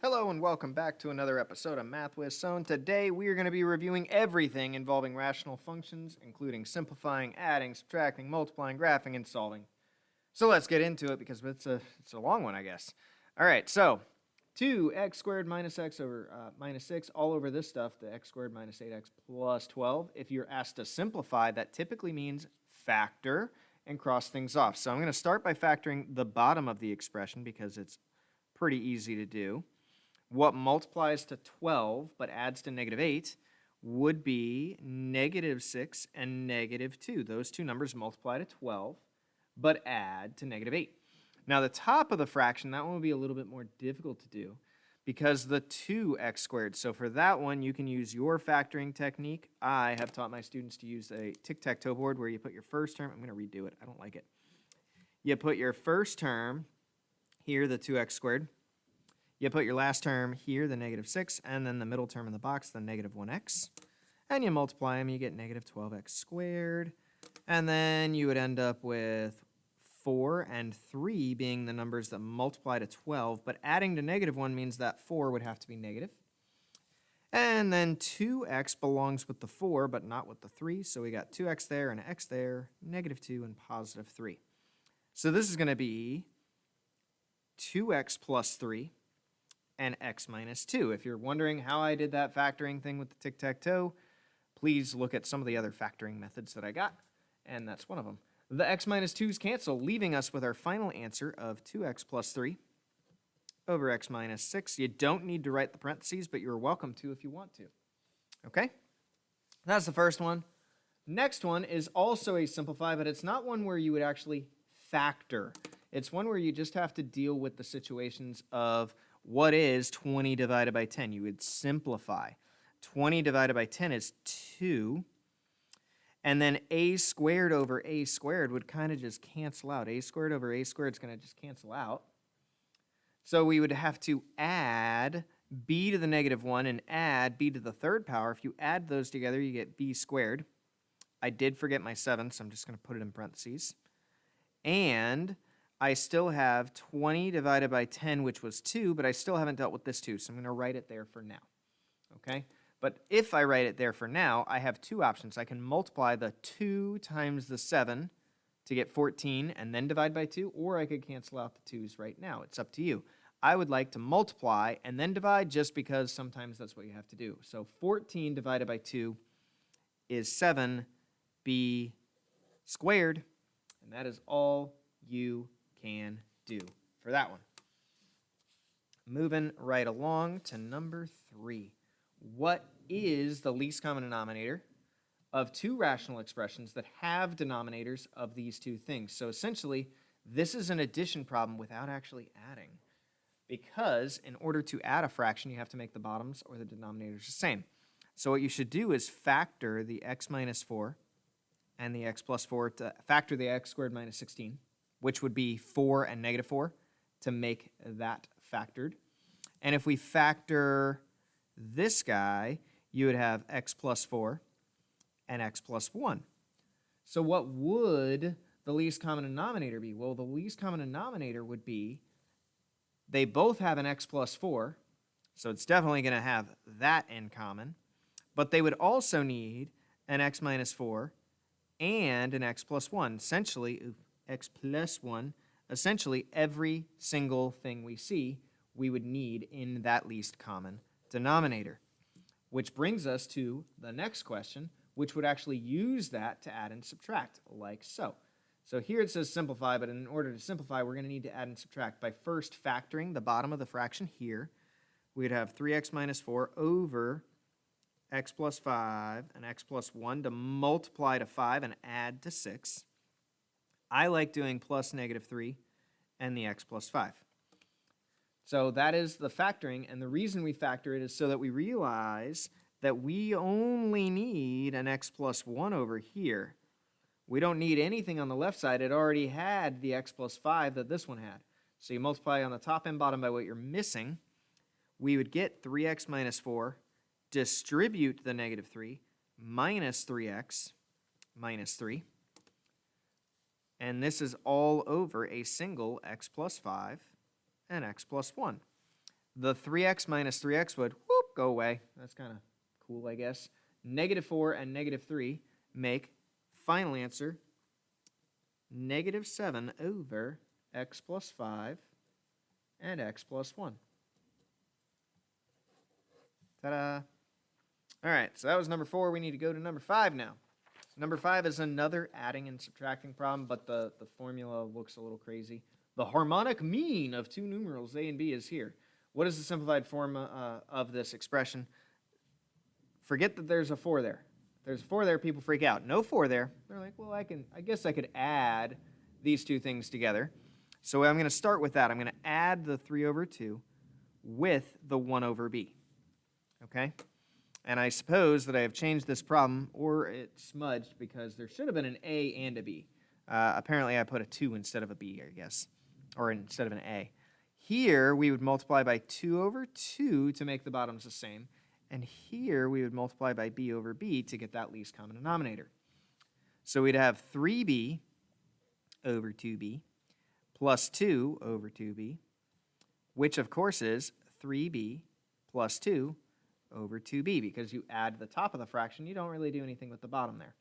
Hello and welcome back to another episode of Math with Sohn. Today we are going to be reviewing everything involving rational functions, including simplifying, adding, subtracting, multiplying, graphing, and solving. So let's get into it because it's a long one, I guess. All right, so 2x squared minus x over minus 6 all over this stuff, the x squared minus 8x plus 12. If you're asked to simplify, that typically means factor and cross things off. So I'm going to start by factoring the bottom of the expression because it's pretty easy to do. What multiplies to 12 but adds to negative 8 would be negative 6 and negative 2. Those two numbers multiply to 12 but add to negative 8. Now the top of the fraction, that one will be a little bit more difficult to do because the 2x squared. So for that one, you can use your factoring technique. I have taught my students to use a tic-tac-toe board where you put your first term. I'm going to redo it. I don't like it. You put your first term here, the 2x squared. You put your last term here, the negative 6, and then the middle term in the box, the negative 1x. And you multiply them, you get negative 12x squared. And then you would end up with 4 and 3 being the numbers that multiply to 12, but adding to negative 1 means that 4 would have to be negative. And then 2x belongs with the 4, but not with the 3, so we got 2x there and x there, negative 2 and positive 3. So this is going to be 2x plus 3. And x minus 2. If you're wondering how I did that factoring thing with the tic-tac-toe, please look at some of the other factoring methods that I got, and that's one of them. The x minus 2's cancel, leaving us with our final answer of 2x plus 3 over x minus 6. You don't need to write the parentheses, but you're welcome to if you want to. Okay? That's the first one. Next one is also a simplify, but it's not one where you would actually factor. It's one where you just have to deal with the situations of what is 20 divided by 10? You would simplify. 20 divided by 10 is 2. And then a squared over a squared would kind of just cancel out. A squared over a squared is going to just cancel out. So we would have to add b to the negative 1 and add b to the third power. If you add those together, you get b squared. I did forget my 7, so I'm just going to put it in parentheses. And I still have 20 divided by 10, which was 2, but I still haven't dealt with this 2, so I'm going to write it there for now. Okay? But if I write it there for now, I have two options. I can multiply the 2 times the 7 to get 14 and then divide by 2, or I could cancel out the 2's right now. It's up to you. I would like to multiply and then divide just because sometimes that's what you have to do. So 14 divided by 2 is 7b squared, and that is all you can do for that one. Moving right along to number 3. What is the least common denominator of two rational expressions that have denominators of these two things? So essentially, this is an addition problem without actually adding, because in order to add a fraction, you have to make the bottoms or the denominators the same. So what you should do is factor the x minus 4 and the x plus 4 to factor the x squared minus 16, which would be 4 and negative 4 to make that factored. And if we factor this guy, you would have x plus 4 and x plus 1. So what would the least common denominator be? Well, the least common denominator would be they both have an x plus 4, so it's definitely going to have that in common, but they would also need an x minus 4 and an x plus 1. Essentially, x plus 1, essentially every single thing we see we would need in that least common denominator. Which brings us to the next question, which would actually use that to add and subtract, like so. So here it says simplify, but in order to simplify, we're going to need to add and subtract by first factoring the bottom of the fraction here. We'd have 3x minus 4 over x plus 5 and x plus 1 to multiply to 5 and add to 6. I like doing plus negative 3 and the x plus 5. So that is the factoring, and the reason we factor it is so that we realize that we only need an x plus 1 over here. We don't need anything on the left side. It already had the x plus 5 that this one had. So you multiply on the top and bottom by what you're missing. We would get 3x minus 4, distribute the negative 3, minus 3x minus 3. And this is all over a single x plus 5 and x plus 1. the 3x minus 3x would, whoop, go away. That's kind of cool, I guess. -4 and -3 make, final answer, -7 over x plus 5 and x plus 1. Ta-da! All right, so that was number 4. We need to go to number 5 now. Number 5 is another adding and subtracting problem, but the formula looks a little crazy. The harmonic mean of two numerals a and b is here. What is the simplified form of this expression? Forget that there's a 4 there. If there's a 4 there, people freak out. No 4 there. They're like, well, I guess I could add these two things together. So I'm going to start with that. I'm going to add the 3 over 2 with the 1 over b. Okay? And I suppose that I have changed this problem, or it's smudged, because there should have been an a and a b. Apparently I put a 2 instead of a b, I guess, or instead of an a. Here we would multiply by 2 over 2 to make the bottoms the same. And here we would multiply by b over b to get that least common denominator. So we'd have 3b over 2b plus 2 over 2b, which of course is 3b plus 2 over 2b, because you add the top of the fraction, you don't really do anything with the bottom there.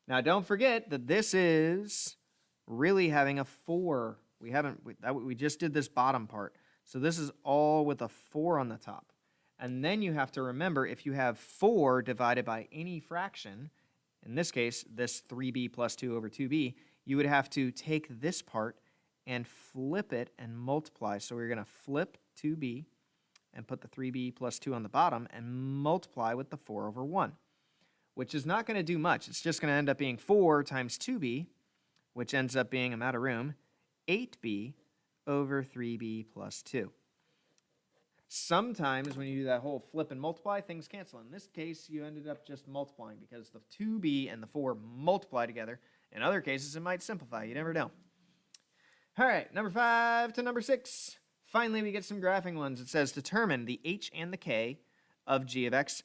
Now don't forget that this is really having a 4. We just did this bottom part. So this is all with a 4 on the top. And then you have to remember, if you have 4 divided by any fraction, in this case, this 3b plus 2 over 2b, you would have to take this part and flip it and multiply. So we're going to flip 2b and put the 3b plus 2 on the bottom and multiply with the 4 over 1, which is not going to do much. It's just going to end up being 4 times 2b, which ends up being, I'm out of room, 8b over 3b plus 2. Sometimes when you do that whole flip and multiply, things cancel. In this case, you ended up just multiplying because the 2b and the 4 multiply together. In other cases, it might simplify. You never know. All right, number 5 to number 6. Finally, we get some graphing ones. It says determine the h and the k of g of x,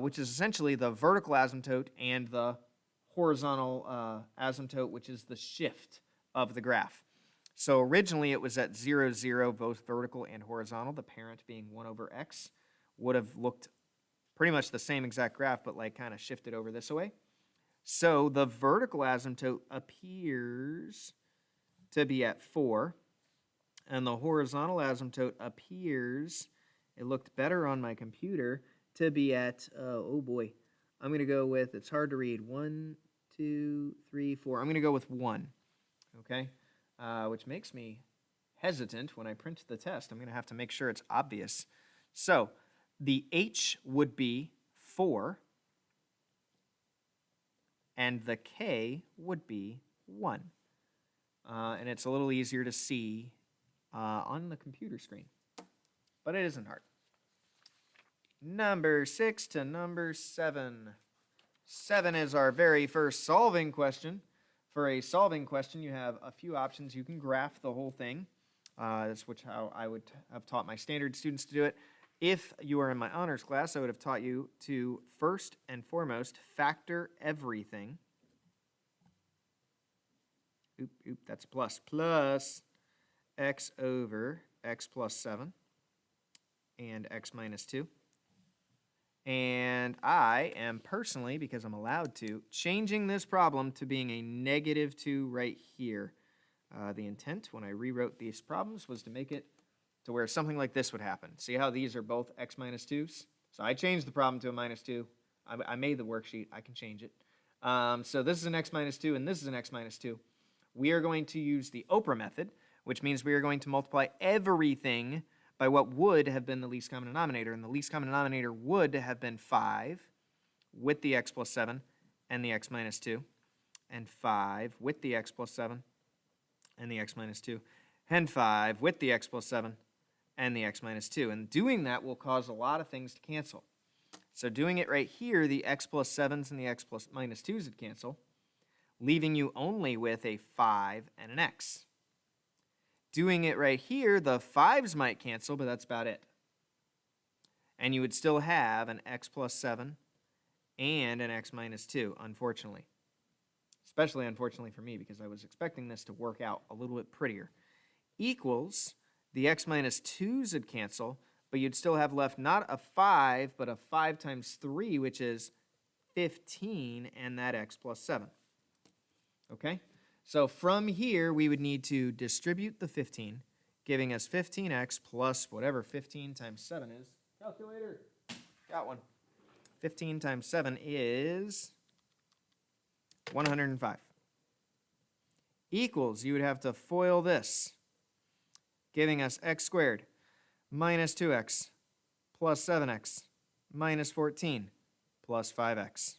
which is essentially the vertical asymptote and the horizontal asymptote, which is the shift of the graph. So originally it was at 0, 0, both vertical and horizontal. The parent being 1 over x would have looked pretty much the same exact graph, but like kind of shifted over this way. So the vertical asymptote appears to be at 4, and the horizontal asymptote appears, it looked better on my computer, to be at, oh boy, I'm going to go with, it's hard to read, 1, 2, 3, 4. I'm going to go with 1, okay? Which makes me hesitant when I print the test. I'm going to have to make sure it's obvious. So the h would be 4, and the k would be 1. And it's a little easier to see on the computer screen, but it isn't hard. Number 6 to number 7. 7 is our very first solving question. For a solving question, you have a few options. You can graph the whole thing. That's how I would have taught my standard students to do it. If you are in my honors class, I would have taught you to first and foremost factor everything. That's a plus. Plus x over x plus 7 and x minus 2. And I am personally, because I'm allowed to, changing this problem to being a -2 right here. The intent when I rewrote these problems was to make it to where something like this would happen. See how these are both x minus 2's? So I changed the problem to a -2. I made the worksheet. I can change it. So this is an x minus 2 and this is an x minus 2. We are going to use the Oprah method, which means we are going to multiply everything by what would have been the least common denominator. And the least common denominator would have been 5 with the x plus 7 and the x minus 2, and 5 with the x plus 7 and the x minus 2, and 5 with the x plus 7 and the x minus 2. And doing that will cause a lot of things to cancel. So doing it right here, the x plus 7's and the x plus minus 2's would cancel, leaving you only with a 5 and an x. Doing it right here, the 5's might cancel, but that's about it. And you would still have an x plus 7 and an x minus 2, unfortunately. Especially unfortunately for me, because I was expecting this to work out a little bit prettier. Equals, the x minus 2's would cancel, but you'd still have left not a 5, but a 5 times 3, which is 15, and that x plus 7. Okay? So from here, we would need to distribute the 15, giving us 15x plus whatever 15 times 7 is. Calculator. Got one. 15 times 7 is 105. Equals, you would have to FOIL this, giving us x squared minus 2x plus 7x minus 14 plus 5x.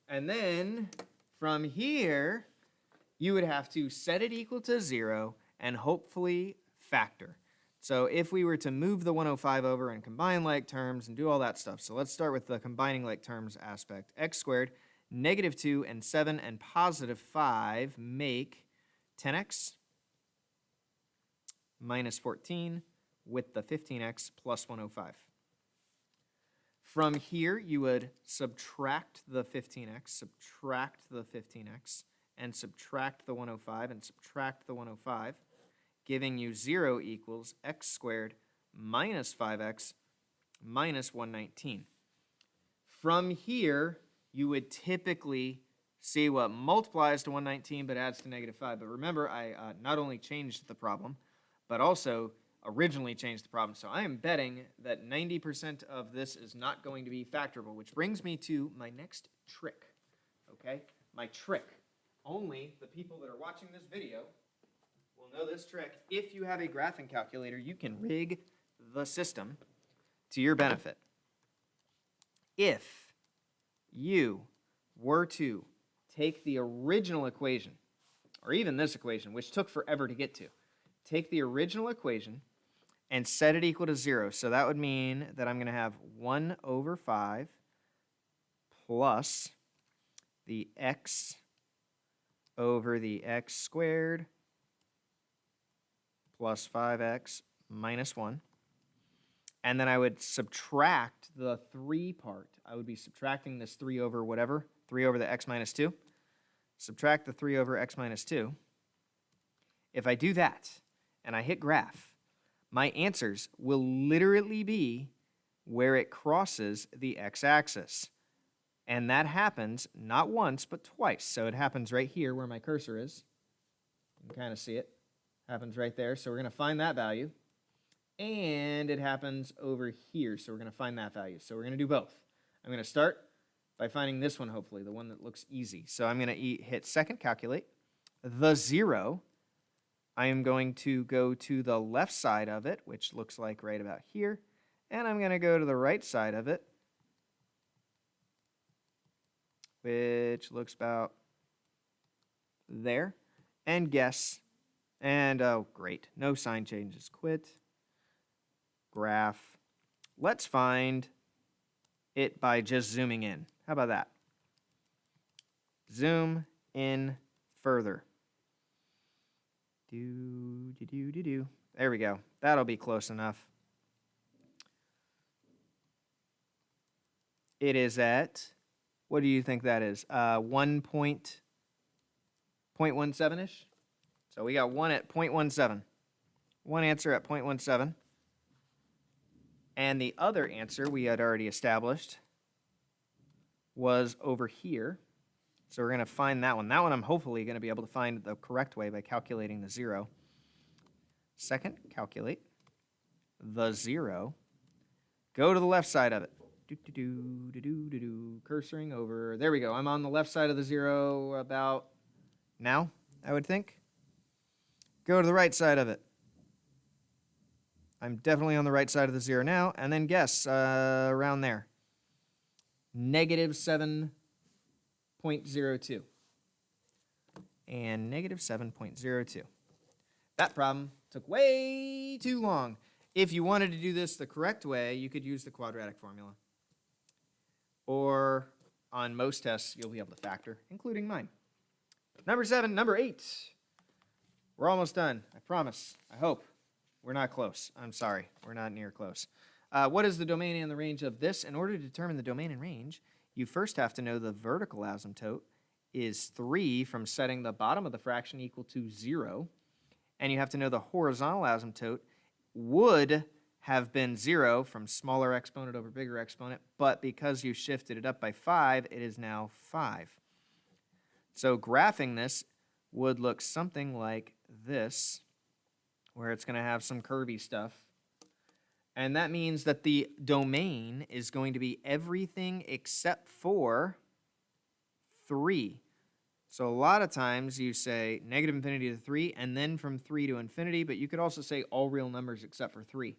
And then from here, you would have to set it equal to 0 and hopefully factor. So if we were to move the 105 over and combine like terms and do all that stuff, so let's start with the combining like terms aspect. X squared, negative 2 and 7 and positive 5 make 10x minus 14 with the 15x plus 105. From here, you would subtract the 15x, subtract the 15x, and subtract the 105 and subtract the 105, giving you 0 equals x squared minus 5x minus 119. From here, you would typically see what multiplies to 119 but adds to negative 5. But remember, I not only changed the problem, but also originally changed the problem. So I am betting that 90% of this is not going to be factorable, which brings me to my next trick, okay? My trick. Only the people that are watching this video will know this trick. If you have a graphing calculator, you can rig the system to your benefit. If you were to take the original equation, or even this equation, which took forever to get to, take the original equation and set it equal to 0. So that would mean that I'm going to have 1 over 5 plus the x over the x squared plus 5x minus 1. And then I would subtract the 3 part. I would be subtracting this 3 over whatever, 3 over the x minus 2. Subtract the 3 over x minus 2. If I do that, and I hit graph, my answers will literally be where it crosses the x-axis. And that happens not once, but twice. So it happens right here where my cursor is. You can kind of see it. Happens right there. So we're going to find that value. And it happens over here. So we're going to find that value. So we're going to do both. I'm going to start by finding this one, hopefully, the one that looks easy. So I'm going to hit second, calculate. The 0. I am going to go to the left side of it, which looks like right about here. And I'm going to go to the right side of it, which looks about there, and guess. And, oh, great. No sign changes. Quit. Graph. Let's find it by just zooming in. How about that? Zoom in further. There we go. That'll be close enough. It is at, what do you think that is? 1.17-ish? So we got one at 0.17. One answer at 0.17. And the other answer we had already established was over here. So we're going to find that one. That one I'm hopefully going to be able to find the correct way by calculating the 0. Second, calculate the 0. Go to the left side of it. Cursoring over. There we go. I'm on the left side of the 0 about now, I would think. Go to the right side of it. I'm definitely on the right side of the 0 now. And then guess around there. Negative 7.02. And negative 7.02. That problem took way too long. If you wanted to do this the correct way, you could use the quadratic formula. Or on most tests, you'll be able to factor, including mine. Number 8. We're almost done, I promise, I hope. We're not close. I'm sorry, we're not near close. What is the domain and the range of this? In order to determine the domain and range, you first have to know the vertical asymptote is 3 from setting the bottom of the fraction equal to 0. And you have to know the horizontal asymptote would have been 0 from smaller exponent over bigger exponent, but because you shifted it up by 5, it is now 5. So graphing this would look something like this, where it's going to have some curvy stuff. And that means that the domain is going to be everything except for 3. So a lot of times you say negative infinity to 3, and then from 3 to infinity, but you could also say all real numbers except for 3.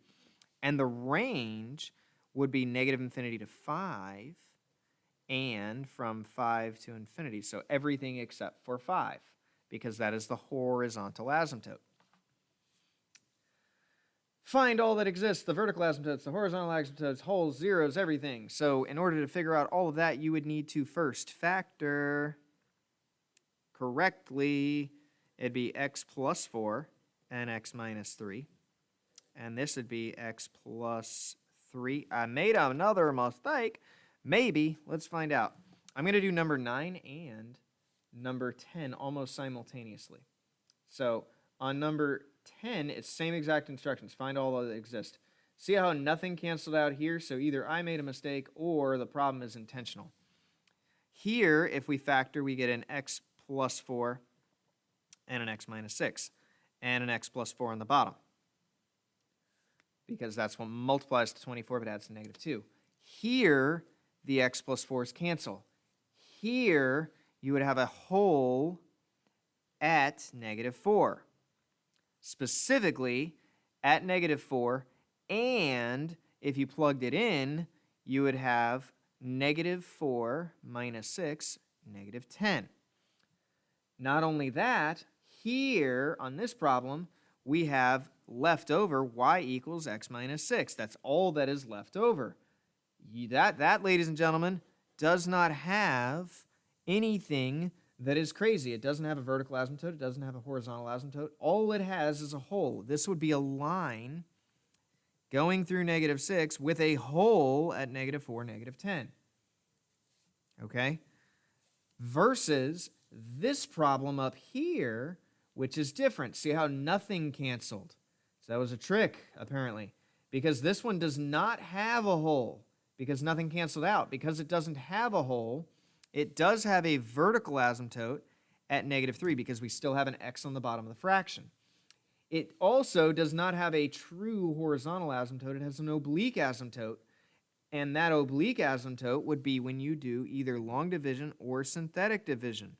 And the range would be negative infinity to 5, and from 5 to infinity. So everything except for 5, because that is the horizontal asymptote. Find all that exists, the vertical asymptotes, the horizontal asymptotes, holes, zeros, everything. So in order to figure out all of that, you would need to first factor correctly. It'd be x plus 4 and x minus 3. And this would be x plus 3. I made another mistake. Maybe. Let's find out. I'm going to do number 9 and number 10 almost simultaneously. So on number 10, it's same exact instructions. Find all that exist. See how nothing canceled out here? So either I made a mistake or the problem is intentional. Here, if we factor, we get an x plus 4 and an x minus 6 and an x plus 4 on the bottom, because that's what multiplies to 24 but adds to negative 2. Here, the x plus 4's cancel. Here, you would have a hole at negative 4. Specifically, at negative 4, and if you plugged it in, you would have negative 4 minus 6, negative 10. Not only that, here on this problem, we have left over y equals x minus 6. That's all that is left over. That, ladies and gentlemen, does not have anything that is crazy. It doesn't have a vertical asymptote. It doesn't have a horizontal asymptote. All it has is a hole. This would be a line going through negative 6 with a hole at negative 4, negative 10. Okay? Versus this problem up here, which is different. See how nothing canceled? So that was a trick, apparently, because this one does not have a hole, because nothing canceled out. Because it doesn't have a hole, it does have a vertical asymptote at negative 3, because we still have an x on the bottom of the fraction. It also does not have a true horizontal asymptote. It has an oblique asymptote, and that oblique asymptote would be when you do either long division or synthetic division.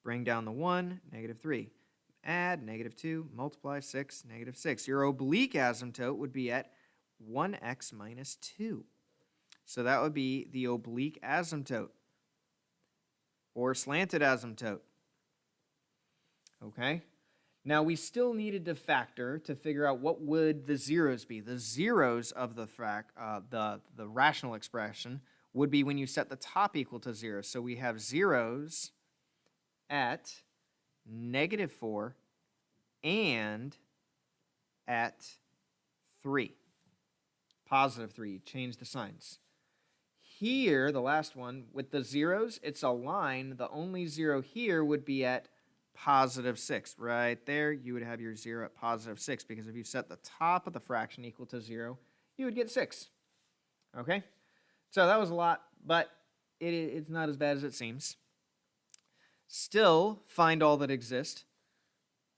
Bring down the 1, negative 3. Add, negative 2, multiply 6, negative 6. Your oblique asymptote would be at 1x minus 2. So that would be the oblique asymptote or slanted asymptote. Okay? Now we still needed to factor to figure out what would the zeros be. The zeros of the rational expression would be when you set the top equal to 0. So we have zeros at negative 4 and at 3. Positive 3. Change the signs. Here, the last one, with the zeros, it's a line. The only 0 here would be at positive 6. Right there, you would have your 0 at positive 6, because if you set the top of the fraction equal to 0, you would get 6. Okay? So that was a lot, but it's not as bad as it seems. Still, find all that exist.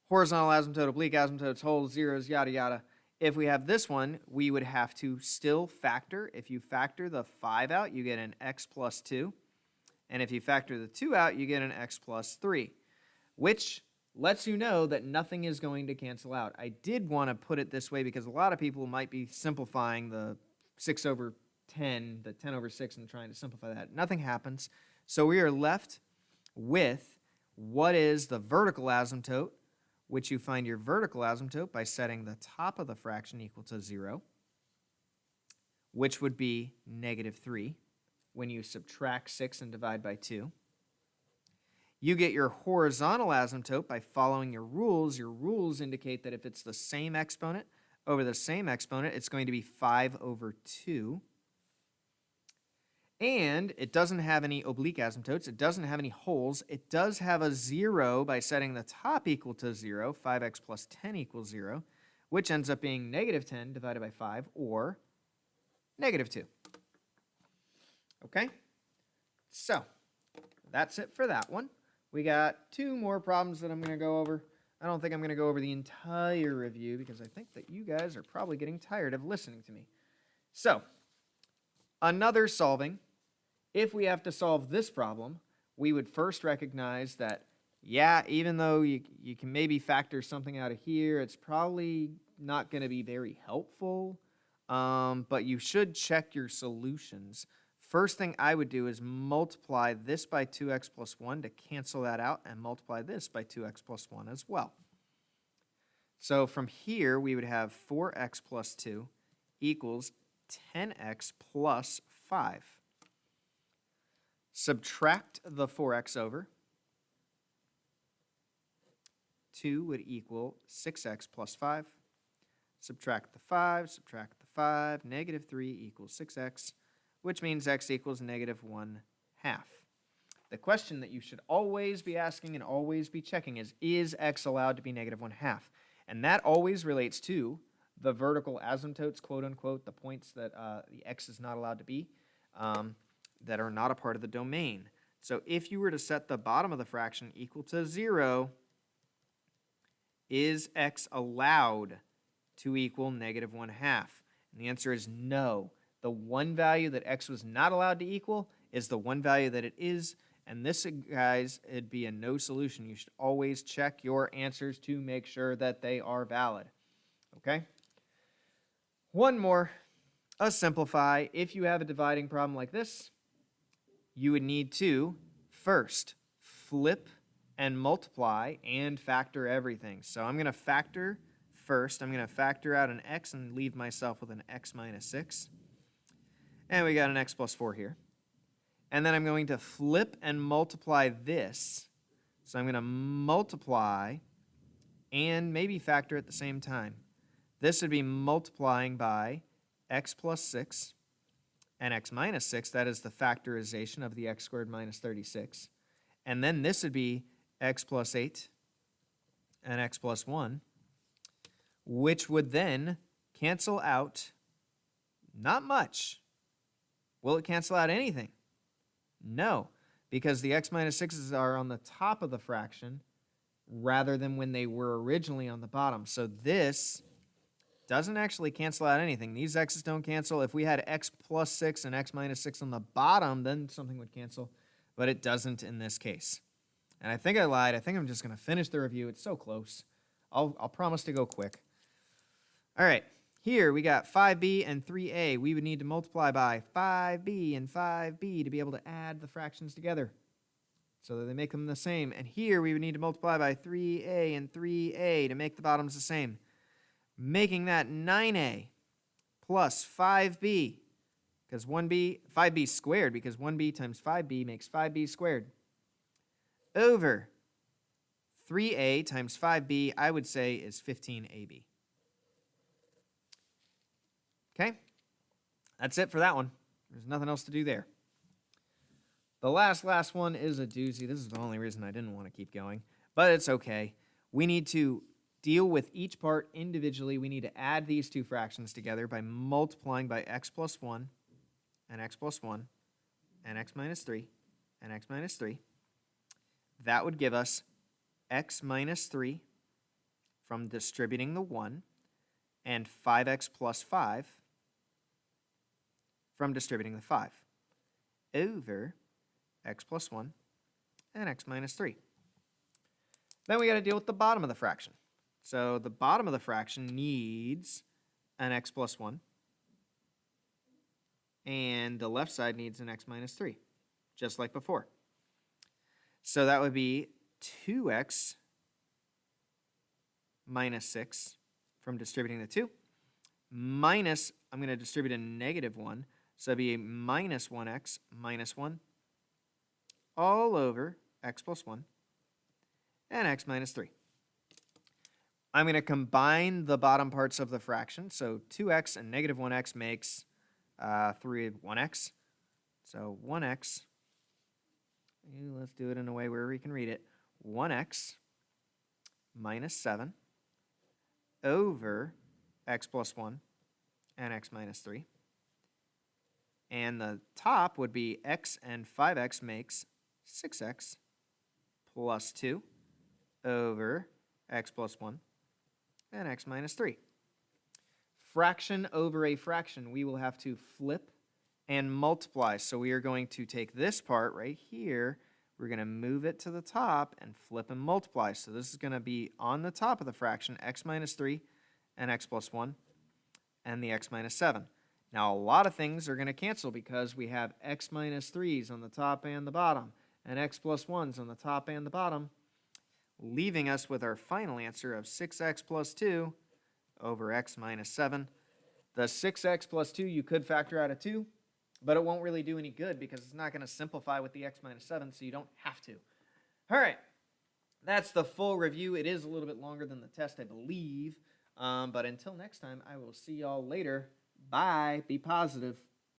Horizontal asymptote, oblique asymptotes, holes, zeros, yada, yada. If we have this one, we would have to still factor. If you factor the 5 out, you get an x plus 2. And if you factor the 2 out, you get an x plus 3, which lets you know that nothing is going to cancel out. I did want to put it this way because a lot of people might be simplifying the 6 over 10, the 10 over 6, and trying to simplify that. Nothing happens. So we are left with what is the vertical asymptote, which you find your vertical asymptote by setting the top of the fraction equal to 0, which would be negative 3 when you subtract 6 and divide by 2. You get your horizontal asymptote by following your rules. Your rules indicate that if it's the same exponent over the same exponent, it's going to be 5 over 2. And it doesn't have any oblique asymptotes. It doesn't have any holes. It does have a 0 by setting the top equal to 0. 5x plus 10 equals 0. which ends up being negative 10 divided by 5, or negative 2. Okay? So, that's it for that one. We got 2 more problems that I'm going to go over. I don't think I'm going to go over the entire review because I think that you guys are probably getting tired of listening to me. So, another solving. If we have to solve this problem, we would first recognize that, yeah, even though you can maybe factor something out of here, it's probably not going to be very helpful, but you should check your solutions. First thing I would do is multiply this by 2x plus 1 to cancel that out, and multiply this by 2x plus 1 as well. So from here, we would have 4x plus 2 equals 10x plus 5. Subtract the 4x over. 2 would equal 6x plus 5. Subtract the 5, negative 3 equals 6x, which means x equals negative 1/2. The question that you should always be asking and always be checking is x allowed to be negative 1/2? And that always relates to the vertical asymptotes, quote unquote, the points that the x is not allowed to be, that are not a part of the domain. So if you were to set the bottom of the fraction equal to 0, is x allowed to equal negative 1/2? And the answer is no. The one value that x was not allowed to equal is the one value that it is. And this, guys, it'd be a no solution. You should always check your answers to make sure that they are valid. Okay? One more. A simplify. If you have a dividing problem like this, you would need to first flip and multiply and factor everything. So I'm going to factor first. I'm going to factor out an x and leave myself with an x minus 6. And we got an x plus 4 here. And then I'm going to flip and multiply this. So I'm going to multiply and maybe factor at the same time. This would be multiplying by x plus 6 and x minus 6. That is the factorization of the x squared minus 36. And then this would be x plus 8 and x plus 1, which would then cancel out not much. Will it cancel out anything? No, because the x minus 6's are on the top of the fraction rather than when they were originally on the bottom. So this doesn't actually cancel out anything. These x's don't cancel. If we had x plus 6 and x minus 6 on the bottom, then something would cancel, but it doesn't in this case. And I think I lied. I think I'm just going to finish the review. It's so close. I'll promise to go quick. All right. Here we got 5b and 3a. We would need to multiply by 5b and 5b to be able to add the fractions together so that they make them the same. And here we would need to multiply by 3a and 3a to make the bottoms the same, making that 9a plus 5b, because 5b squared, because 1b times 5b makes 5b squared, over 3a times 5b, I would say, is 15ab. Okay? That's it for that one. There's nothing else to do there. The last one is a doozy. This is the only reason I didn't want to keep going, but it's okay. We need to deal with each part individually. We need to add these two fractions together by multiplying by x plus 1 and x plus 1 and x minus 3 and x minus 3. That would give us x minus 3 from distributing the 1 and 5x plus 5 from distributing the 5 over x plus 1 and x minus 3. Then we got to deal with the bottom of the fraction. So the bottom of the fraction needs an x plus 1, and the left side needs an x minus 3, just like before. So that would be 2x minus 6 from distributing the 2, minus, I'm going to distribute a negative 1, so it'd be a minus 1x minus 1, all over x plus 1 and x minus 3. I'm going to combine the bottom parts of the fraction. So 2x and negative 1x makes 1x. So 1x, let's do it in a way where we can read it. 1x minus 7 over x plus 1 and x minus 3. And the top would be x and 5x makes 6x plus 2 over x plus 1 and x minus 3. Fraction over a fraction, we will have to flip and multiply. So we are going to take this part right here, we're going to move it to the top and flip and multiply. So this is going to be on the top of the fraction, x minus 3 and x plus 1 and the x minus 7. Now a lot of things are going to cancel because we have x minus 3's on the top and the bottom and x plus 1's on the top and the bottom, leaving us with our final answer of 6x plus 2 over x minus 7. The 6x plus 2 you could factor out a 2, but it won't really do any good because it's not going to simplify with the x minus 7, so you don't have to. All right, that's the full review. It is a little bit longer than the test, I believe, but until next time, I will see y'all later. Bye. Be positive.